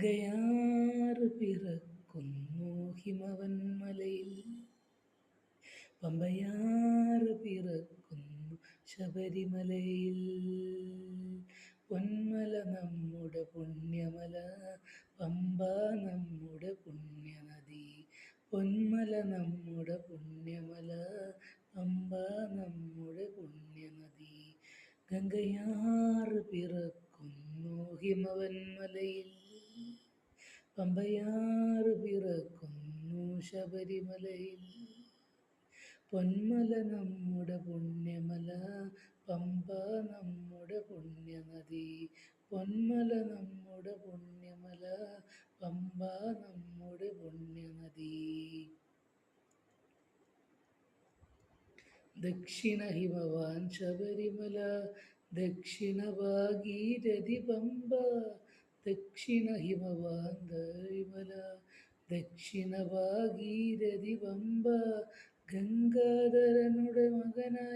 ഗംഗയാറ് പിറക്കുന്നു ഹിമവന്മലയിൽ, പമ്പയാറ് പിറക്കുന്നു ശബരിമലയിൽ. പൊന്മല നമ്മുടെ പുണ്യമല, പമ്പ നമ്മുടെ പുണ്യനദി. പൊന്മല നമ്മുടെ പുണ്യമല, പമ്പ നമ്മുടെ പുണ്യനദി. ഗംഗയാറ് പിറക്കുന്നു ഹിമവന്മലയിൽ, പമ്പയാറ് പിറക്കുന്നു ശബരിമലയിൽ. പൊന്മല നമ്മുടെ പുണ്യമല, പമ്പ നമ്മുടെ പുണ്യനദി. പൊന്മല നമ്മുടെ പുണ്യമല, പമ്പ നമ്മുടെ പുണ്യനദി. ദക്ഷിണ ഹിമവാൻ ശബരിമല, ദക്ഷിണ ഭാഗീരഥി പമ്പ. ദക്ഷിണ ഹിമവാൻ ശബരിമല, ദക്ഷിണ ഭാഗീരഥി പമ്പ. ഗംഗാധരനുടെ മകനായി